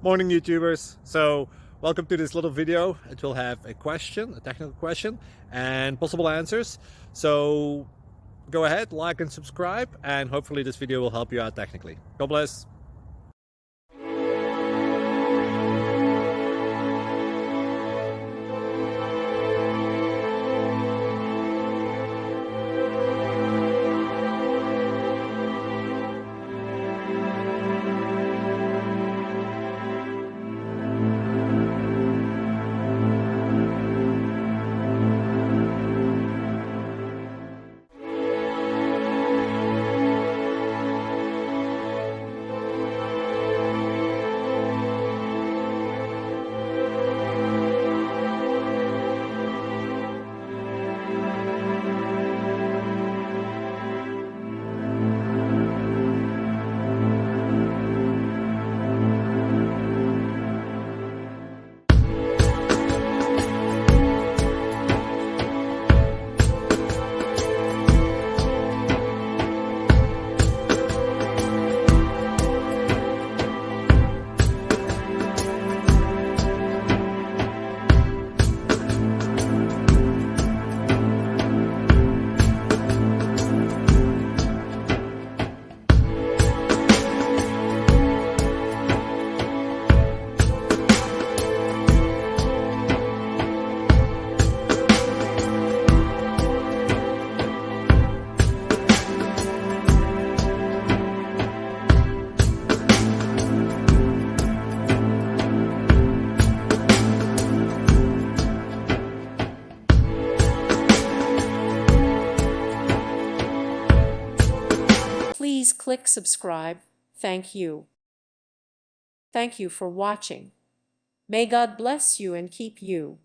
Morning YouTubers. So welcome to this little video. It will have a question, a technical question, and possible answers. So go ahead, like and subscribe, and hopefully this video will help you out technically. God bless. Please click subscribe. Thank you. Thank you for watching. May God bless you and keep you.